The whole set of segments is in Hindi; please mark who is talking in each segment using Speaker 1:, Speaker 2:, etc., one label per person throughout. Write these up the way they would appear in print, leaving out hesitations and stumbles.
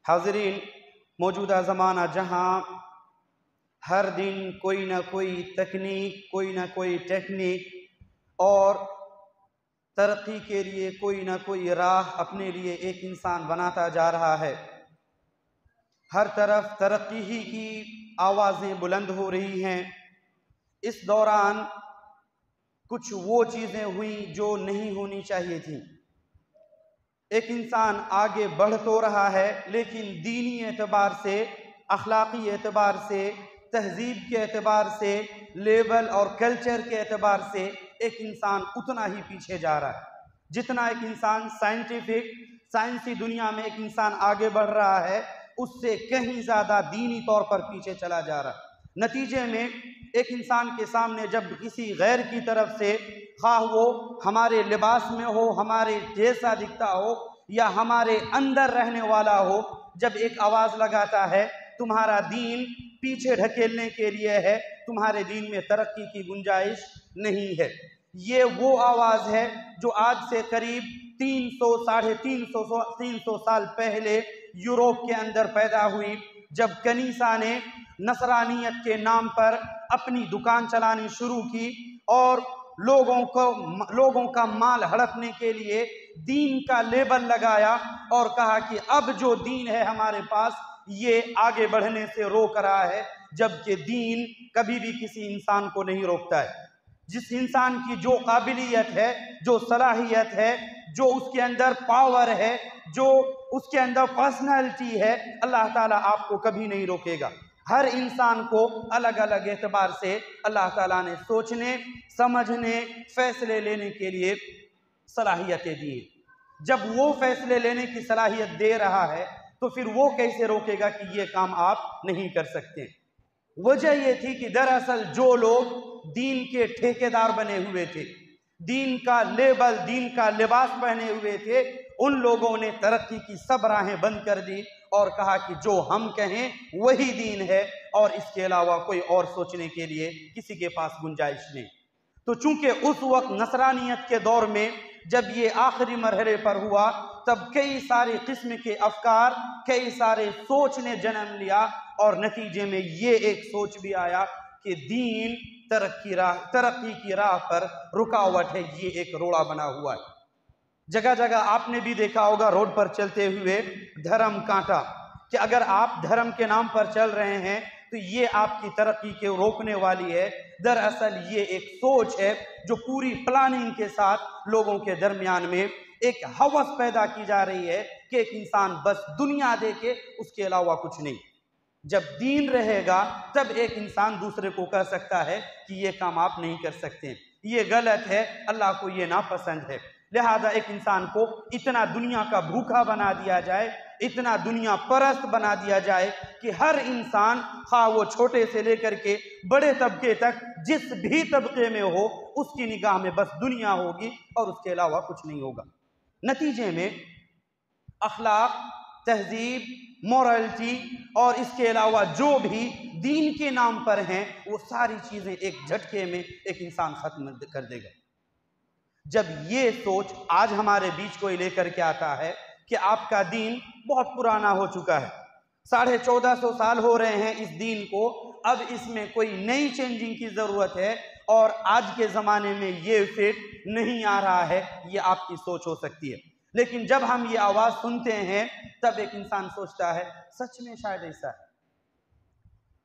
Speaker 1: हाज़रीन, मौजूदा ज़माना जहाँ हर दिन कोई ना कोई तकनीक, कोई ना कोई टेक्निक और तरक्की के लिए कोई ना कोई राह अपने लिए एक इंसान बनाता जा रहा है। हर तरफ तरक्की ही की आवाज़ें बुलंद हो रही हैं। इस दौरान कुछ वो चीज़ें हुई जो नहीं होनी चाहिए थी। एक इंसान आगे बढ़ तो रहा है, लेकिन दीनी एतबार से, अखलाकी एतबार से, तहजीब के एतबार से, लेवल और कल्चर के एतबार से एक इंसान उतना ही पीछे जा रहा है जितना एक इंसान साइंसी दुनिया में एक इंसान आगे बढ़ रहा है, उससे कहीं ज़्यादा दीनी तौर पर पीछे चला जा रहा है। नतीजे में एक इंसान के सामने जब किसी गैर की तरफ से, खा वो हमारे लिबास में हो, हमारे जैसा दिखता हो या हमारे अंदर रहने वाला हो, जब एक आवाज़ लगाता है तुम्हारा दीन पीछे ढकेलने के लिए है, तुम्हारे दीन में तरक्की की गुंजाइश नहीं है, ये वो आवाज़ है जो आज से करीब 300 साल पहले यूरोप के अंदर पैदा हुई, जब कनीसा ने नसरानियत के नाम पर अपनी दुकान चलानी शुरू की और लोगों का माल हड़पने के लिए दीन का लेबल लगाया और कहा कि अब जो दीन है हमारे पास, ये आगे बढ़ने से रोक रहा है, जबकि दीन कभी भी किसी इंसान को नहीं रोकता है। जिस इंसान की जो काबिलियत है, जो सलाहियत है, जो उसके अंदर पावर है, जो उसके अंदर पर्सनैलिटी है, अल्लाह ताला आपको कभी नहीं रोकेगा। हर इंसान को अलग अलग एतबार से अल्लाह ताला ने सोचने, समझने, फैसले लेने के लिए सलाहियतें दी। जब वो फैसले लेने की सलाहियत दे रहा है तो फिर वो कैसे रोकेगा कि ये काम आप नहीं कर सकते। वजह ये थी कि दरअसल जो लोग दीन के ठेकेदार बने हुए थे, दीन का लेबल, दीन का लिबास पहने हुए थे, उन लोगों ने तरक्की की सब राहें बंद कर दी और कहा कि जो हम कहें वही दीन है और इसके अलावा कोई और सोचने के लिए किसी के पास गुंजाइश नहीं। तो चूंकि उस वक्त नसरानियत के दौर में जब ये आखिरी मरहले पर हुआ, तब कई सारे किस्म के अफकार, कई सारे सोच ने जन्म लिया और नतीजे में ये एक सोच भी आया कि दीन तरक्की की राह पर रुकावट है, ये एक रोड़ा बना हुआ है। जगह जगह आपने भी देखा होगा रोड पर चलते हुए धर्म कांटा, कि अगर आप धर्म के नाम पर चल रहे हैं तो ये आपकी तरक्की के रोकने वाली है। दरअसल ये एक सोच है जो पूरी प्लानिंग के साथ लोगों के दरमियान में एक हवस पैदा की जा रही है कि एक इंसान बस दुनिया देखे, उसके अलावा कुछ नहीं। जब दीन रहेगा तब एक इंसान दूसरे को कह सकता है कि ये काम आप नहीं कर सकते, ये गलत है, अल्लाह को ये नापसंद है। लिहाजा एक इंसान को इतना दुनिया का भूखा बना दिया जाए, इतना दुनिया परस्त बना दिया जाए कि हर इंसान, खा वो छोटे से लेकर के बड़े तबके तक, जिस भी तबके में हो, उसकी निगाह में बस दुनिया होगी और उसके अलावा कुछ नहीं होगा। नतीजे में अखलाक, तहजीब, मोरलिटी और इसके अलावा जो भी दीन के नाम पर हैं, वो सारी चीज़ें एक झटके में एक इंसान ख़त्म कर देगा। जब ये सोच आज हमारे बीच कोई लेकर के आता है कि आपका दीन बहुत पुराना हो चुका है, 1450 साल हो रहे हैं इस दीन को, अब इसमें कोई नई चेंजिंग की ज़रूरत है और आज के ज़माने में ये फिट नहीं आ रहा है, ये आपकी सोच हो सकती है। लेकिन जब हम ये आवाज़ सुनते हैं तब एक इंसान सोचता है सच में शायद ऐसा है।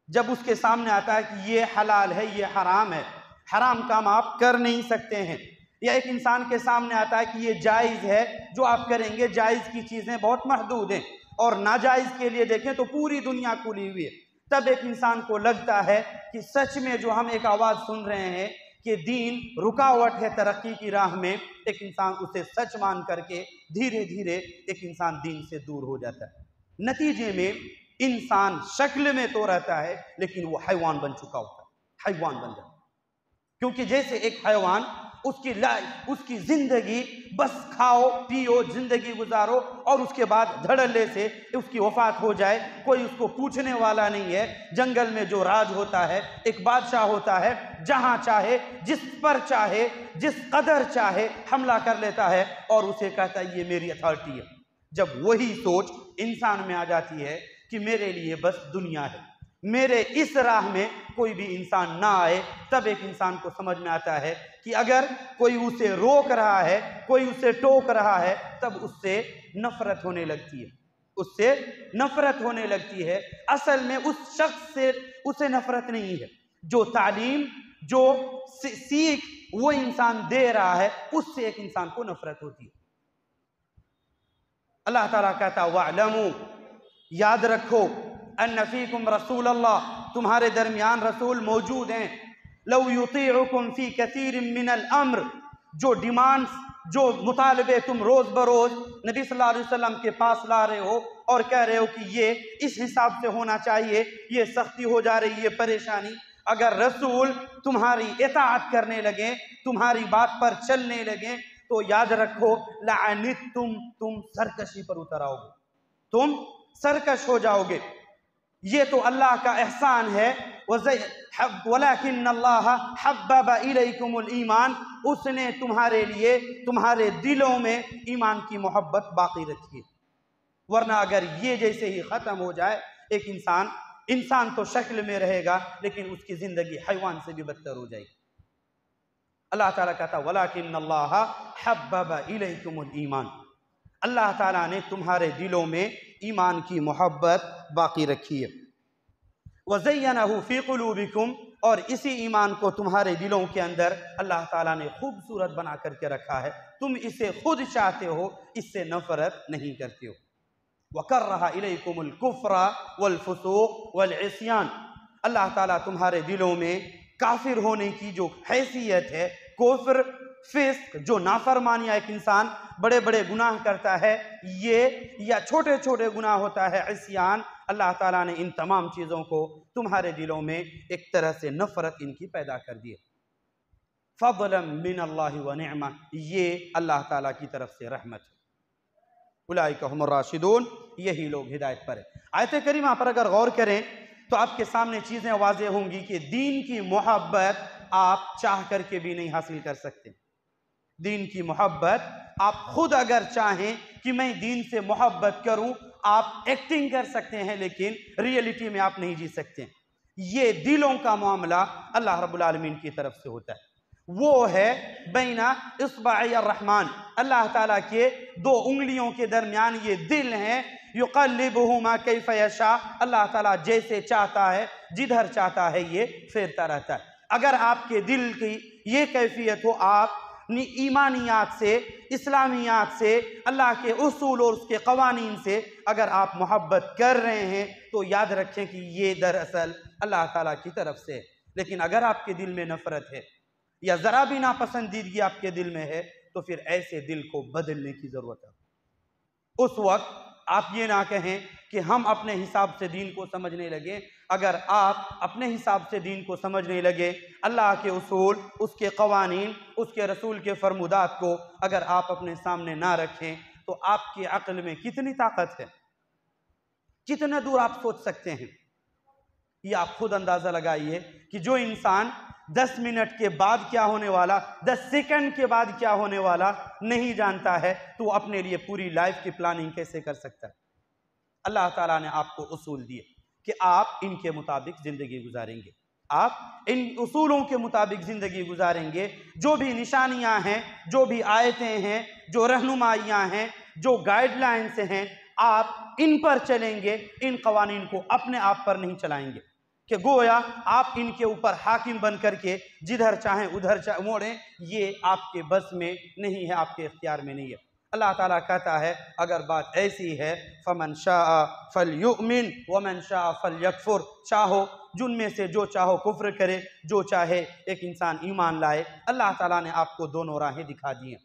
Speaker 1: जब उसके सामने आता है कि ये हलाल है, ये हराम है, हराम काम आप कर नहीं सकते हैं, या एक इंसान के सामने आता है कि ये जायज़ है, जो आप करेंगे, जायज़ की चीज़ें बहुत महदूद हैं और नाजायज़ के लिए देखें तो पूरी दुनिया खुली हुई है, तब एक इंसान को लगता है कि सच में जो हम एक आवाज़ सुन रहे हैं कि दीन रुकावट है तरक्की की राह में, एक इंसान उसे सच मान करके धीरे धीरे एक इंसान दीन से दूर हो जाता है। नतीजे में इंसान शक्ल में तो रहता है लेकिन वो हैवान बन चुका होता है, हैवान बन जाता है। क्योंकि जैसे एक हैवान, उसकी लाइफ, उसकी जिंदगी बस खाओ पियो, जिंदगी गुजारो और उसके बाद धड़ल्ले से उसकी वफात हो जाए, कोई उसको पूछने वाला नहीं है। जंगल में जो राज होता है, एक बादशाह होता है, जहां चाहे, जिस पर चाहे, जिस कदर चाहे हमला कर लेता है और उसे कहता है ये मेरी अथॉरिटी है। जब वही सोच इंसान में आ जाती है कि मेरे लिए बस दुनिया है, मेरे इस राह में कोई भी इंसान ना आए, तब एक इंसान को समझ में आता है कि अगर कोई उसे रोक रहा है, कोई उसे टोक रहा है, तब उससे नफरत होने लगती है, उससे नफरत होने लगती है। असल में उस शख्स से उसे नफरत नहीं है, जो तालीम, जो सीख वो इंसान दे रहा है, उससे एक इंसान को नफरत होती है। अल्लाह ताला कहता वअलमू, याद रखो, अन्न फीकुम रसूल अल्लाह, तुम्हारे दरमियान रसूल मौजूद हैं। लौ युतीउकुम फी कसीरिन मिनल अम्र, जो डिमांड्स, जो मुतालबे तुम रोज बरोज नबी सल्लल्लाहु अलैहि वसल्लम के पास ला रहे हो और कह रहे हो कि ये इस हिसाब से होना चाहिए, ये सख्ती हो जा रही है, परेशानी, अगर रसूल तुम्हारी इताअत करने लगे, तुम्हारी बात पर चलने लगे, तो याद रखो लअनित्तुम, तुम सरकशी पर उतर आओगे, तुम सरकश हो जाओगे। ये तो अल्लाह का एहसान है। वलाकिन्नल्लाह हब्बब इलैकुमुल ईमान, उसने तुम्हारे लिए तुम्हारे दिलों में ईमान की मोहब्बत बाकी रखी है। वरना अगर ये जैसे ही ख़त्म हो जाए, एक इंसान तो शक्ल में रहेगा, लेकिन उसकी ज़िंदगी हैवान से भी बदतर हो जाएगी। अल्लाह ताला कहता वलाकिन्नल्लाह हब्बब इलैकुमुल ईमान, अल्लाह ताला ने तुम्हारे दिलों में ईमान की मोहब्बत बाकी रखी है। वज़य्यनहु फ़ी क़ुलूबिकुम, और इसी ईमान को तुम्हारे दिलों के अंदर अल्लाह ताला ने खूबसूरत बना करके रखा है। तुम इसे खुद चाहते हो, इससे नफरत नहीं करते हो। वकर्रहा इलैकुमुल कुफ्र वल फुसूक वल इस्यान, अल्लाह ताला तुम्हारे दिलों में काफिर होने की जो हैसियत है, कुफ्र, फिस्क, जो नाफरमानियाँ एक इंसान बड़े बड़े गुनाह करता है, ये या छोटे छोटे गुनाह होता है, इस्यान, अल्लाह ताला ने इन तमाम चीज़ों को तुम्हारे दिलों में एक तरह से नफरत इनकी पैदा कर दी है। फ़ज़लन मिनल्लाहि व निअमा, ये अल्लाह ताला की तरफ से रहमत है। उलाइका हुमुर राशिदून, यही लोग हिदायत पर है। आयत करीमा पर अगर गौर करें तो आपके सामने चीज़ें वाज़ेह होंगी कि दीन की मोहब्बत आप चाह करके भी नहीं हासिल कर सकते। दीन की मोहब्बत आप खुद अगर चाहें कि मैं दीन से मोहब्बत करूं, आप एक्टिंग कर सकते हैं, लेकिन रियलिटी में आप नहीं जी सकते। ये दिलों का मामला अल्लाह रब्बुल आलमीन की तरफ से होता है। वो है बैना इस्बाई अर्रहमान, अल्लाह ताला के दो उंगलियों के दरमियान ये दिल हैं। युक़ल्लिबुहुमा कैफ़ यशा, अल्लाह ताला जैसे चाहता है, जिधर चाहता है ये फेरता रहता है। अगर आपके दिल की ये कैफियत हो, आप ईमानियात से, इस्लामियात से, अल्लाह के उसूल और उसके क़वानीन से अगर आप मोहब्बत कर रहे हैं, तो याद रखें कि ये दरअसल अल्लाह ताला की तरफ से है। लेकिन अगर आपके दिल में नफ़रत है या ज़रा भी नापसंदीदगी आपके दिल में है, तो फिर ऐसे दिल को बदलने की ज़रूरत है। उस वक्त आप ये ना कहें कि हम अपने हिसाब से दीन को समझने लगे। अगर आप अपने हिसाब से दीन को समझने लगे, अल्लाह के उसूल, उसके क़वानीन, उसके रसूल के फरमुदात को अगर आप अपने सामने ना रखें, तो आपकी अक्ल में कितनी ताकत है, कितना दूर आप सोच सकते हैं, ये आप खुद अंदाज़ा लगाइए कि जो इंसान 10 मिनट के बाद क्या होने वाला, 10 सेकंड के बाद क्या होने वाला नहीं जानता है, तो अपने लिए पूरी लाइफ की प्लानिंग कैसे कर सकता है। अल्लाह ताला ने आपको उसूल दिए कि आप इनके मुताबिक ज़िंदगी गुजारेंगे, आप इन उसूलों के मुताबिक ज़िंदगी गुजारेंगे। जो भी निशानियां हैं, जो भी आयतें हैं, जो रहनुमाइयाँ हैं, जो गाइडलाइंस हैं, आप इन पर चलेंगे। इन कवानीन को अपने आप पर नहीं चलाएंगे कि गोया आप इनके ऊपर हाकिम बन करके जिधर चाहें उधर मोड़ें। ये आपके बस में नहीं है, आपके इख्तियार में नहीं है। अल्लाह ताला कहता है अगर बात ऐसी है, फमन शाअ फलयुमिन वमन शाअ फलयकफुर, चाहो जिनमें से जो चाहो कुफ्र करे, जो चाहे एक इंसान ईमान लाए। अल्लाह ताला ने आपको दोनों राहें दिखा दी हैं।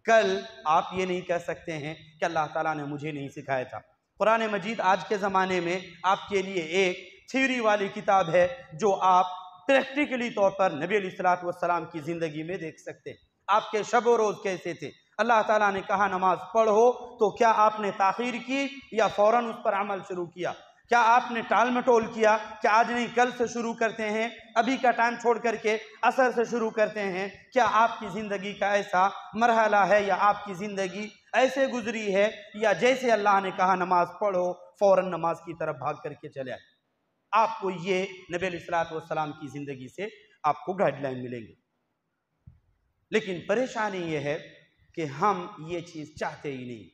Speaker 1: कल आप ये नहीं कह सकते हैं कि अल्लाह ताला ने मुझे नहीं सिखाया था। कुरान मजीद आज के ज़माने में आपके लिए एक थ्योरी वाली किताब है, जो आप प्रैक्टिकली तौर पर नबी अलैहिस्सलातु वस्सलाम की ज़िंदगी में देख सकते हैं। आपके शब व रोज़ कैसे थे। अल्लाह ताला ने कहा नमाज पढ़ो, तो क्या आपने ताख़ीर की या फ़ौरन उस पर अमल शुरू किया? क्या आपने टाल मटोल किया कि आज नहीं कल से शुरू करते हैं, अभी का टाइम छोड़ करके असर से शुरू करते हैं? क्या आपकी ज़िंदगी का ऐसा मरहला है या आपकी ज़िंदगी ऐसे गुजरी है या जैसे अल्लाह ने कहा नमाज पढ़ो फौरन नमाज की तरफ भाग करके चले आए। आपको ये नबी अलैहिस्सलातु वस्सलाम की ज़िंदगी से आपको गाइडलाइन मिलेंगे। लेकिन परेशानी ये है कि हम ये चीज़ चाहते ही नहीं,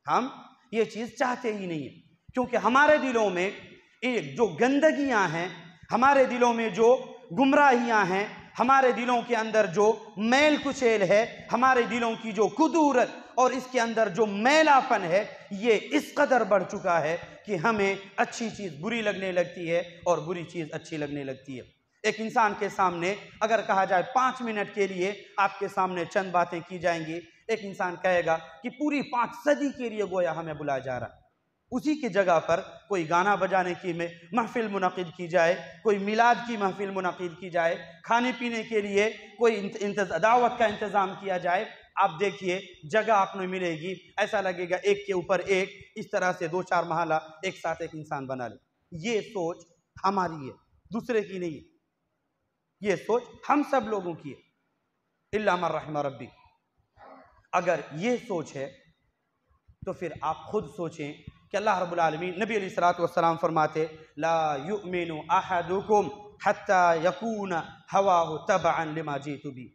Speaker 1: हम ये चीज़ चाहते ही नहीं है, क्योंकि हमारे दिलों में एक जो गंदगियां हैं, हमारे दिलों में जो गुमराहियां हैं, हमारे दिलों के अंदर जो मैल कुचैल है, हमारे दिलों की जो कुदूरत और इसके अंदर जो मैलापन है, ये इस कदर बढ़ चुका है कि हमें अच्छी चीज़ बुरी लगने लगती है और बुरी चीज़ अच्छी लगने लगती है। एक इंसान के सामने अगर कहा जाए 5 मिनट के लिए आपके सामने चंद बातें की जाएंगी, एक इंसान कहेगा कि पूरी 5 सदी के लिए गोया हमें बुलाया जा रहा है। उसी की जगह पर कोई गाना बजाने की महफिल मुनक़िद की जाए, कोई मिलाद की महफिल मुनक़िद की जाए, खाने पीने के लिए कोई दावत का इंतज़ाम किया जाए, आप देखिए जगह आपको मिलेगी, ऐसा लगेगा एक के ऊपर एक, इस तरह से 2-4 महला एक साथ एक इंसान बना ले। ये सोच हमारी है, दूसरे की नहीं है, ये सोच हम सब लोगों की है, इल्ला मन रहम रब्बी। अगर ये सोच है तो फिर आप खुद सोचें कि अल्लाह रब्बुल आलमीन, नबी अलैहिस्सलातु वस्सलाम फरमाते ला युमिनु अहदुकुम हत्ता यकूना हवाहु तबअन लिमा जीतु बी।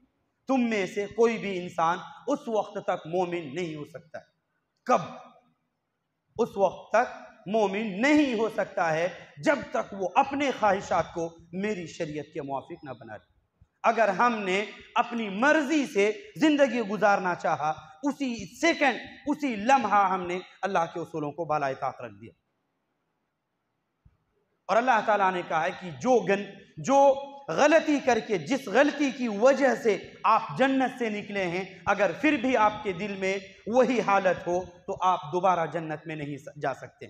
Speaker 1: तुम में से कोई भी इंसान उस वक्त तक मोमिन नहीं हो सकता। कब? उस वक्त तक मोमिन नहीं हो सकता है जब तक वो अपने ख्वाहिशात को मेरी शरीयत के मुआफिक ना बना ले। अगर हमने अपनी मर्जी से जिंदगी गुजारना चाहा, उसी सेकंड, उसी लम्हा हमने अल्लाह के उसूलों को बालाए ताक रख दिया। और अल्लाह ताला ने कहा है कि जो गलती करके, जिस गलती की वजह से आप जन्नत से निकले हैं, अगर फिर भी आपके दिल में वही हालत हो तो आप दोबारा जन्नत में नहीं जा सकते।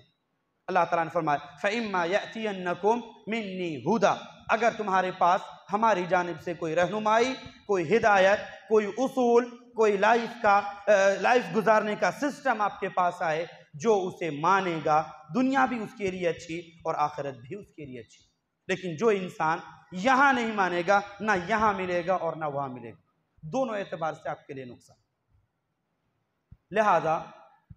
Speaker 1: अल्लाह ताला ने फरमाया फ़इम्मा यअतियन्नकुम मिन्नी हुदा, अगर तुम्हारे पास हमारी जानिब से कोई रहनुमाई, कोई हिदायत, कोई उसूल, कोई लाइफ गुजारने का सिस्टम आपके पास आए, जो उसे मानेगा, दुनिया भी उसके लिए अच्छी और आखिरत भी उसके लिए अच्छी। लेकिन जो इंसान यहाँ नहीं मानेगा, ना यहाँ मिलेगा और ना वहाँ मिलेगा, दोनों एतबार से आपके लिए नुकसान। लिहाजा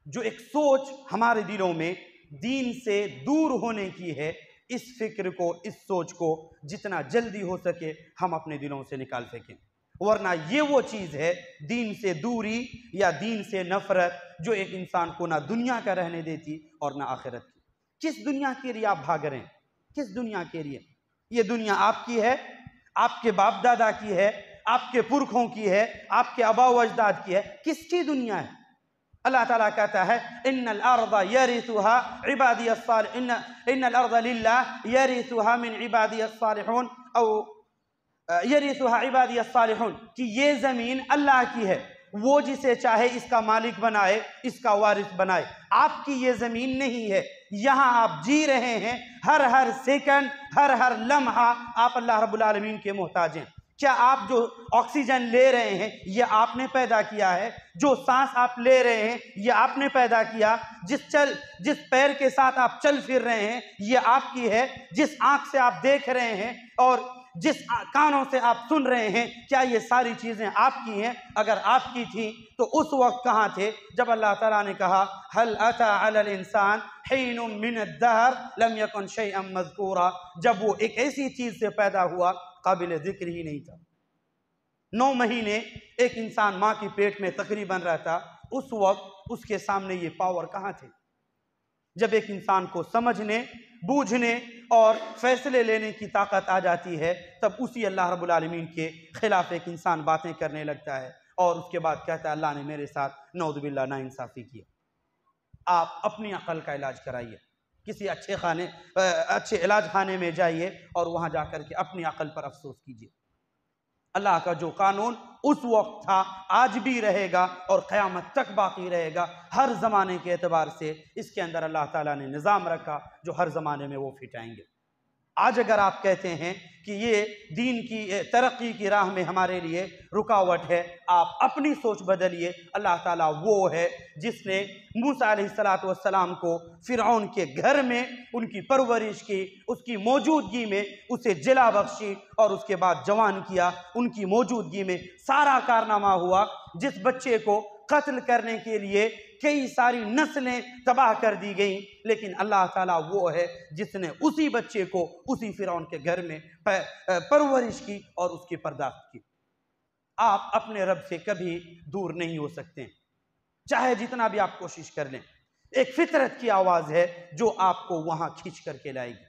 Speaker 1: जो एक सोच हमारे दिलों में दीन से दूर होने की है, इस फिक्र को, इस सोच को जितना जल्दी हो सके हम अपने दिलों से निकाल फेंकें, वरना ये वो चीज़ है दीन से दूरी या दीन से नफरत जो एक इंसान को ना दुनिया का रहने देती और ना आखिरत की। किस दुनिया के लिए आप भाग रहे हैं? किस दुनिया के लिए? ये दुनिया आपकी है, आपके बाप दादा की है, आपके पुरखों की है, आपके आबा व अजदाद की है। किसकी दुनिया है? अल्लाह ताला कहता है इन्नल अर्दा यरिसुहा इबादी अस्सालिहून, इन्नल अर्दा लिल्लाह यरिसुहा मिन इबादी अस्सालिहून औ यरिसुहा इबादी अस्सालिहून, कि ये ज़मीन अल्लाह की है, वो जिसे चाहे इसका मालिक बनाए, इसका वारिस बनाए। आपकी ये ज़मीन नहीं है, यहाँ आप जी रहे हैं, हर सेकंड, हर लम्हा आप अल्लाह रब्बुल आलमीन के मोहताज हैं। क्या आप जो ऑक्सीजन ले रहे हैं ये आपने पैदा किया है? जो सांस आप ले रहे हैं ये आपने पैदा किया? जिस पैर के साथ आप चल फिर रहे हैं ये आपकी है? जिस आंख से आप देख रहे हैं और जिस कानों से आप सुन रहे हैं, क्या ये सारी चीज़ें आपकी हैं? अगर आपकी थी तो उस वक्त कहाँ थे जब अल्लाह ताला ने कहा हल अता अलल इंसान हिनुम मिनद दहर लम यकुन शैअन मज़कूरा, जब वो एक ऐसी चीज़ से पैदा हुआ काबिल ज़िक्र ही नहीं था। 9 महीने एक इंसान माँ की पेट में तकरीबन रहता, उस वक्त उसके सामने ये पावर कहाँ थे? जब एक इंसान को समझने, बूझने और फैसले लेने की ताकत आ जाती है, तब उसी अल्लाह रब्बुल आलमीन के खिलाफ एक इंसान बातें करने लगता है और उसके बाद कहता है अल्लाह ने मेरे साथ नऊज़ुबिल्लाह नाइंसाफ़ी की। आप अपनी अकल का इलाज कराइए, किसी अच्छे इलाज खाने में जाइए और वहाँ जाकर के अपनी अकल पर अफसोस कीजिए। अल्लाह का जो कानून उस वक्त था आज भी रहेगा और क़यामत तक बाकी रहेगा। हर ज़माने के एतबार से इसके अंदर अल्लाह ताला ने निज़ाम रखा जो हर ज़माने में वो फिट आएंगे। आज अगर आप कहते हैं कि ये दीन की तरक्की की राह में हमारे लिए रुकावट है, आप अपनी सोच बदलिए। अल्लाह ताला वो है जिसने मूसा अलैहिस्सलातु वस्सलाम को फ़िरऔन के घर में उनकी परवरिश की, उसकी मौजूदगी में उसे जिला बख्शी और उसके बाद जवान किया। उनकी मौजूदगी में सारा कारनामा हुआ। जिस बच्चे को कत्ल करने के लिए कई सारी नस्लें तबाह कर दी गई, लेकिन अल्लाह ताला वो है जिसने उसी बच्चे को उसी फिरौन के घर में परवरिश की और उसकी पर्दाश्त की। आप अपने रब से कभी दूर नहीं हो सकते, चाहे जितना भी आप कोशिश कर लें। एक फितरत की आवाज़ है जो आपको वहां खींच करके लाएगी,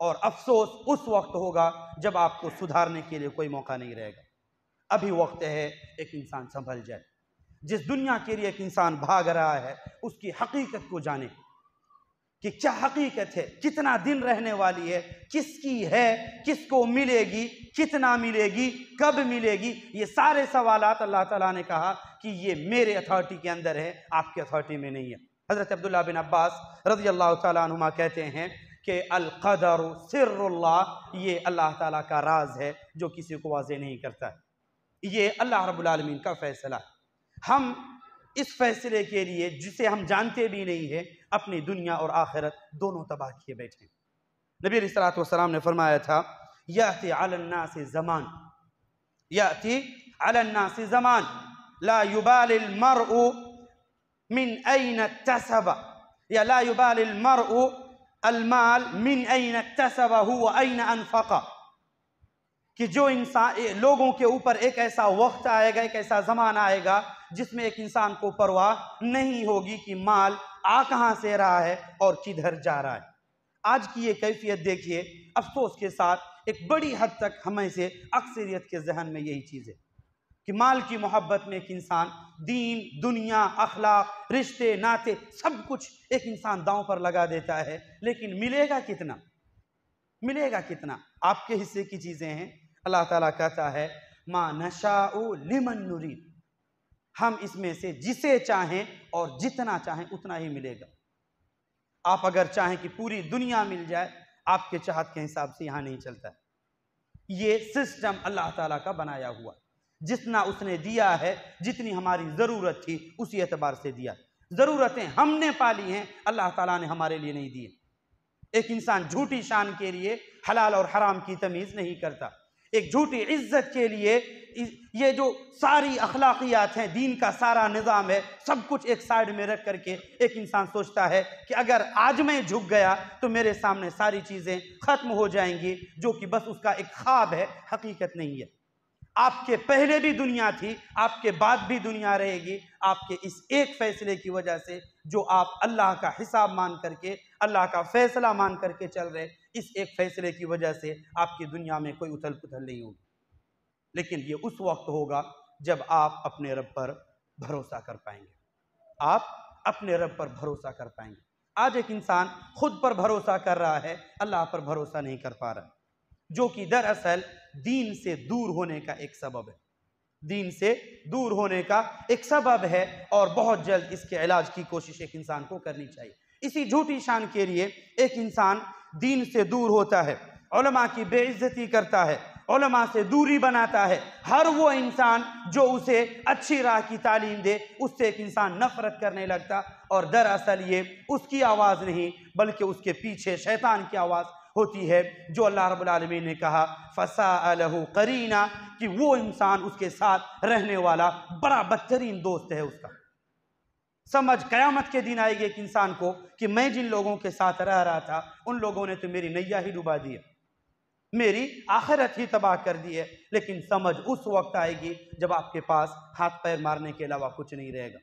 Speaker 1: और अफसोस उस वक्त होगा जब आपको सुधारने के लिए कोई मौका नहीं रहेगा। अभी वक्त है एक इंसान संभल जाए। जिस दुनिया के लिए एक इंसान भाग रहा है उसकी हकीकत को जाने कि क्या हकीकत है, कितना दिन रहने वाली है, किसकी है, किसको मिलेगी, कितना मिलेगी, कब मिलेगी। ये सारे सवालात अल्लाह ताला ने कहा कि ये मेरे अथॉरिटी के अंदर है, आपके अथॉरिटी में नहीं है। हज़रत अब्दुल्लाह बिन अब्बास रज़ी अल्लाह ताला अन्हुमा कहते हैं कि अल क़दर सिर्रुल्लाह, ये अल्लाह ताला का राज है जो किसी को वाज़े नहीं करता। ये अल्लाह रब्बुल आलमीन का फैसला। हम इस फैसले के लिए जिसे हम जानते भी नहीं है, अपनी दुनिया और आखिरत दोनों तबाह किए बैठे। नबी अलैहिस्सलातु वस्सलाम ने फरमाया था, याती अलन्नासि ज़मान, याती अलन्नासि ज़मान ला युबालिल मरउ मिन ऐन इक्तसब, या ला युबालिल मरउ अलमाल मिन ऐन इक्तसबहु व ऐन अनफ़क़, कि जो इंसान, लोगों के ऊपर एक ऐसा वक्त आएगा, एक ऐसा ज़माना आएगा जिसमें एक इंसान को परवाह नहीं होगी कि माल आ कहाँ से रहा है और किधर जा रहा है। आज की ये कैफियत देखिए, अफसोस के साथ एक बड़ी हद तक हमें से अक्सरियत के जहन में यही चीज़ है कि माल की मोहब्बत में एक इंसान दीन, दुनिया, अखलाक, रिश्ते, नाते, सब कुछ एक इंसान दांव पर लगा देता है। लेकिन मिलेगा कितना, मिलेगा कितना? आपके हिस्से की चीज़ें हैं। अल्लाह ताला कहता है, मा नशाउ लिमन नुरीद, हम इसमें से जिसे चाहें और जितना चाहें उतना ही मिलेगा। आप अगर चाहें कि पूरी दुनिया मिल जाए, आपके चाहत के हिसाब से यहाँ नहीं चलता। ये सिस्टम अल्लाह ताला का बनाया हुआ, जितना उसने दिया है, जितनी हमारी ज़रूरत थी उसी एतबार से दिया। ज़रूरतें हमने पाली हैं, अल्लाह ताला ने हमारे लिए नहीं दी। एक इंसान झूठी शान के लिए हलाल और हराम की तमीज़ नहीं करता। एक झूठी इज्जत के लिए ये जो सारी अखलाकियात हैं, दीन का सारा निज़ाम है, सब कुछ एक साइड में रख करके एक इंसान सोचता है कि अगर आज मैं झुक गया तो मेरे सामने सारी चीज़ें ख़त्म हो जाएंगी, जो कि बस उसका एक ख्वाब है, हकीकत नहीं है। आपके पहले भी दुनिया थी, आपके बाद भी दुनिया रहेगी। आपके इस एक फैसले की वजह से, जो आप अल्लाह का हिसाब मान करके, अल्लाह का फैसला मान करके चल रहे, इस एक फैसले की वजह से आपकी दुनिया में कोई उथल पुथल नहीं होगी। लेकिन ये उस वक्त होगा जब आप अपने रब पर भरोसा कर पाएंगे, आप अपने रब पर भरोसा कर पाएंगे। आज एक इंसान खुद पर भरोसा कर रहा है, अल्लाह पर भरोसा नहीं कर पा रहा, जो कि दरअसल दीन से दूर होने का एक सबब है। दीन से दूर होने का एक सबब है, और बहुत जल्द इसके इलाज की कोशिश एक इंसान को करनी चाहिए। इसी झूठी शान के लिए एक इंसान दीन से दूर होता है, उलमा की बेइज्जती करता है, उलमा से दूरी बनाता है। हर वो इंसान जो उसे अच्छी राह की तालीम दे, उससे एक इंसान नफरत करने लगता, और दरअसल ये उसकी आवाज़ नहीं बल्कि उसके पीछे शैतान की आवाज़ होती है, जो अल्लाह रब्बुल आलमीन ने कहा फसाअलहु करीना, कि वो इंसान उसके साथ रहने वाला बड़ा बदतरीन दोस्त है उसका। समझ क़यामत के दिन आएगी एक इंसान को कि मैं जिन लोगों के साथ रह रहा था, उन लोगों ने तो मेरी नैया ही डुबा दी है, मेरी आखिरत ही तबाह कर दी है। लेकिन समझ उस वक्त आएगी जब आपके पास हाथ पैर मारने के अलावा कुछ नहीं रहेगा।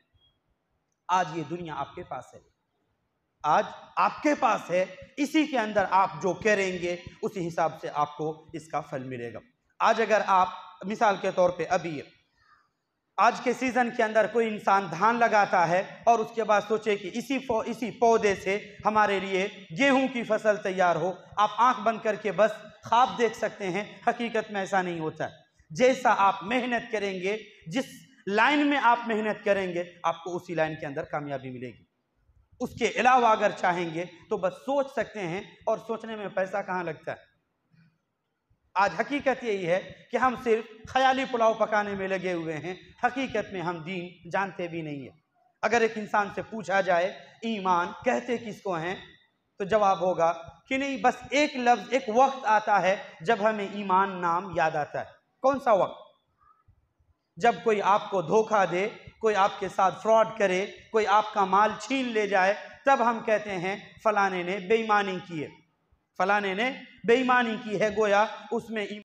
Speaker 1: आज ये दुनिया आपके पास है, आज आपके पास है, इसी के अंदर आप जो करेंगे उसी हिसाब से आपको इसका फल मिलेगा। आज अगर आप मिसाल के तौर पे अभी आज के सीज़न के अंदर कोई इंसान धान लगाता है और उसके बाद सोचे कि इसी पौधे से हमारे लिए गेहूं की फसल तैयार हो, आप आंख बंद करके बस ख्वाब देख सकते हैं। हकीकत में ऐसा नहीं होता है। जैसा आप मेहनत करेंगे, जिस लाइन में आप मेहनत करेंगे, आपको उसी लाइन के अंदर कामयाबी मिलेगी। उसके अलावा अगर चाहेंगे तो बस सोच सकते हैं, और सोचने में पैसा कहाँ लगता है। आज हकीकत यही है कि हम सिर्फ ख्याली पुलाव पकाने में लगे हुए हैं, हकीकत में हम दीन जानते भी नहीं है। अगर एक इंसान से पूछा जाए ईमान कहते किसको हैं, तो जवाब होगा कि नहीं, बस एक लफ्ज़, एक वक्त आता है जब हमें ईमान नाम याद आता है। कौन सा वक्त? जब कोई आपको धोखा दे, कोई आपके साथ फ्रॉड करे, कोई आपका माल छीन ले जाए, तब हम कहते हैं फलाने ने बेईमानी की है, फलाने ने बेईमानी की है, गोया उसमें